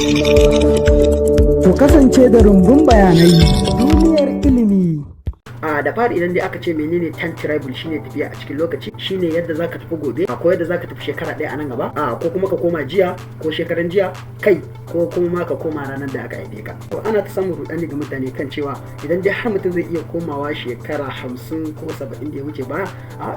Ku kasance da rumbun bayanai duniyar ilimi. Da fari idan dai aka ce menene time travel shine tafiya a cikin lokaci, shine yadda zaka tafi gobe ko yadda zaka tafi shekara ɗaya a nan gaba ko kuma ka koma jiya ko shekaran jiya kai ko kuma ka koma ranar da aka haife ka. To ana ta samun rudani ga mutane kan cewa idan dai har mutum zai iya komawa shekara 50 ko 70 da ya wuce ba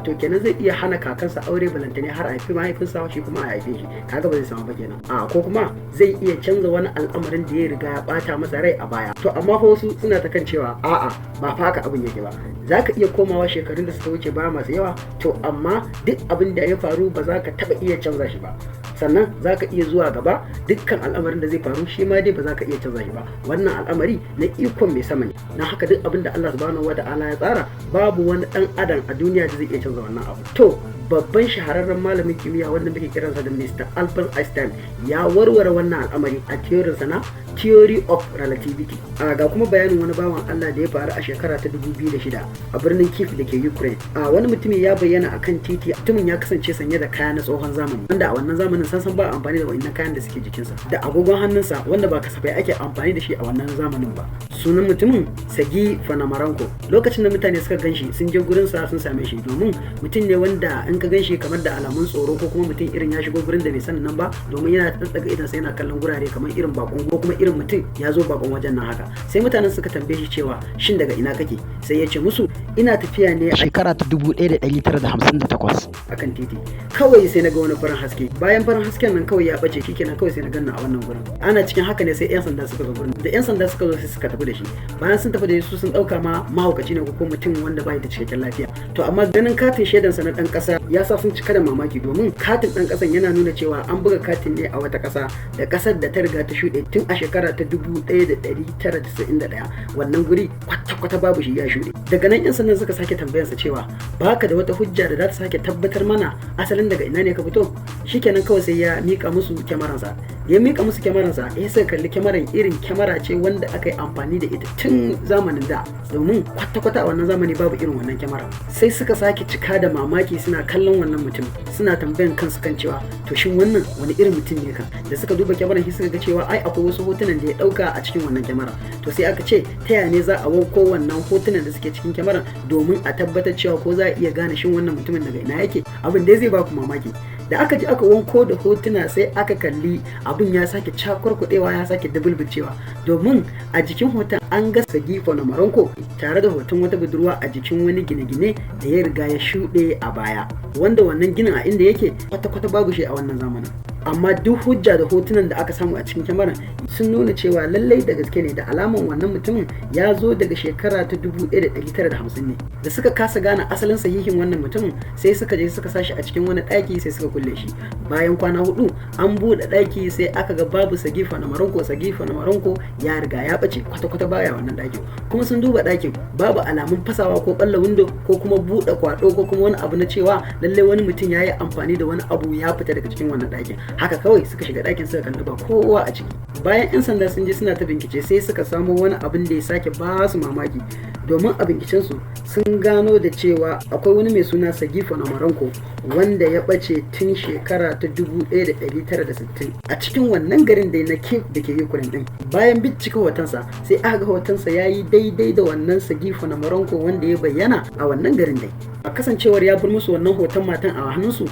to kenan zai iya hana kakansa aure balantane har a haifi mahaifinsa shi kuma a haife shi, kaga ba zai samu ba kenan. Ko kuma zai iya canza wani al'amarin da ya riga ya bata masa rai a baya. To amma fa wasu suna ta kan cewa a'a ba fa haka abin yake ba. Za ka iya komawa shekarun da suka wuce ba masu yawa, to amma duk abin da ya faru ba za ka taba iya canza shi ba. Sannan za ka iya zuwa gaba, dukkan al'amarin da zai faru shi ma dai ba za ka iya canza shi ba. Wannan al'amari na ikon mai sama ne, na haka duk abin da Allah subhanahu wata'ala ya tsara babu wani dan adam a duniya da zai iya canza wannan abu. To babban shahararren malamin kimiyya wanda muke kiransa da Mr. Albert Einstein ya warware wannan al'amari a theorinsa na theory of relativity. Ga kuma bayanin wani bawan Allah da ya faru a shekara ta 2006 a birnin Kyiv da ke Ukraine. Wani mutumin ya bayyana akan titi, mutumin ya kasance sanye da kaya na tsohon zamani wanda a wannan zamanin san ba amfani da wannan kayan da suke jikinsa, da agogon hannunsa wanda ba kasafai ake amfani da shi a wannan zamanin ba. Sunan mutumin Sagi Fanamaranko. Lokacin da mutane suka ganshi sun je gurinsa sun same shi, domin mutum ne wanda in ka ganshi kamar da alamun tsoro, ko kuma mutum irin ya shigo gurin da bai sanin nan ba, domin yana tsaga idan sai yana kallon gurare kamar irin bakon, ko kuma irin mutum ya zo bakon wajen nan haka. Sai mutanen suka tambaye shi cewa shin daga ina kake? Sai ya ce musu ina tafiya ne a shekara ta 1958 akan titi. Kawai sai na ga wani farin haske, bayan farin hasken nan kawai ya bace, shikenan kawai sai na ganna a wannan gurin. Ana cikin haka ne sai yan sanda suka zo gurin, da yan sanda suka zo sai suka tafi da shi. Bayan sun tafi da su sun dauka ma mahaukaci ne ko mutum wanda bai da cikakken lafiya. To amma ganin katin shaidansa na dan kasa ya sa sun cika da mamaki, domin katin dan kasan yana nuna cewa an buga katin ne a wata kasa, da kasar da ta riga ta shuɗe tun a shekara ta 1991. wannan guri kwata-kwata babu shi, ya shuɗe. Daga nan yan sandan suka sake tambayarsa cewa baka da wata hujja da za ta sake tabbatar mana asalin daga ina ne ka fito? Shikenan kawai sai ya mika musu kyamaransa. Ya mika musu kyamaransa, suka kalli kyamaran irin kyamara ce wanda aka yi amfani da ita tun zamanin da, domin kwata-kwata a wannan zamani babu irin wannan kyamara. Sai suka sake cika da mamaki suna kallon wannan mutum, suna tambayan kansu kan cewa to shin wannan wani irin mutum ne kan? Da suka duba kyamaran shi suka ga cewa ai akwai wasu hotunan da ya dauka a cikin wannan kyamara. To sai aka ce ta yaya ne za a wanko wannan hotunan da suke cikin kyamaran domin a tabbatar cewa ko za a iya gane shin wannan mutumin daga ina yake? Abin dai zai ba ku mamaki. Da aka ji aka wanko da hotuna sai aka kalli abin ya sake cakwarkudewa, ya sake dabulbulcewa, domin a jikin hoton an ga Sagi Fanamaranko tare da hoton wata budurwa a jikin wani gine-gine da ya riga ya shuɗe a baya, wanda wannan ginin a inda yake kwata-kwata babu shi a wannan zamanin. Amma duk hujja da hotunan da aka samu a cikin kyamaran sun nuna cewa lallai da gaske ne, da alaman wannan mutumin ya zo daga shekara ta 1950 ne. Da suka kasa gane asalin sahihin wannan mutumin sai suka je suka sashi a cikin wani ɗaki sai suka kulle shi. Bayan kwana 4 an buɗe ɗaki sai aka ga babu Sagi Fanamaranko. Sagi Fanamaranko ya riga ya ɓace kwata-kwata baya wannan ɗakin. Kuma sun duba ɗakin babu alamun fasawa ko ɓalla windo ko kuma buɗe kwaɗo ko kuma wani abu na cewa lallai wani mutum ya yi amfani da wani abu ya fita daga cikin wannan ɗakin. Haka kawai suka shiga ɗakin suka kalli ba kowa a ciki. Bayan 'yan sanda sun je suna ta bincike sai suka samo wani abin da ya sake ba su mamaki, domin a bincikensu sun gano da cewa akwai wani mai suna Sagi Fanamaranko wanda ya ɓace tun shekara ta 1960 a cikin wannan garin da na Kyiv da ke Ukraine din. Bayan bincika hotonsa sai aka ga hotonsa ya yi daidai da wannan Sagi Fanamaranko wanda ya bayyana a wannan garin dai. A kasancewar ya bar musu wannan hoton matan a hannunsu,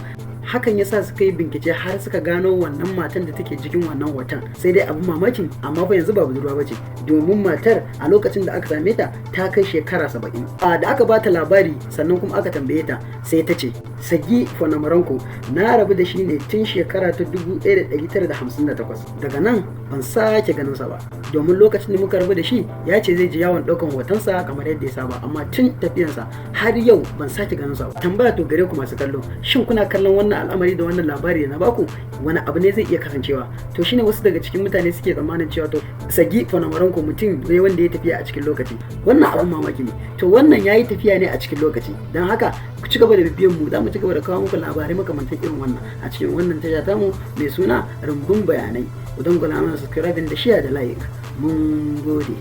hakan yasa suka yi bincike har suka gano wannan matan da take jikin wannan hoton. Sai dai abin mamakin, amma fa yanzu ba budurwa bace, domin matar a lokacin da aka same ta ta kai shekara 70. Da aka bata labari sannan kuma aka tambaye ta sai ta ce Sagi Fanamaranko na rabu da shi ne tun shekara ta 1958. Daga nan ban sake ganin sa ba, domin lokacin da muka rabu da shi ya ce zai je yawon ɗaukan hotonsa kamar yadda ya saba, amma tun tafiyansa har yau ban sake ganin sa ba. Tambaya to gare ku masu kallo, shin kuna kallon wannan al'amari da wannan labari da na baku wani abu ne zai iya kasancewa? To shine wasu daga cikin mutane suke tsammanin cewa to Sagi Fanamaranko mutum ne wanda ya tafiya a cikin lokaci. Wannan abin mamaki ne. To wannan yayi tafiya ne a cikin lokaci, don haka ku ci gaba da bibiyan mu, za mu ci gaba da kawo muku labarai makamantan irin wannan a cikin wannan tasha tamu mai suna rumbun bayanai. Ku dangwala mana subscribe da share da like. Mun gode.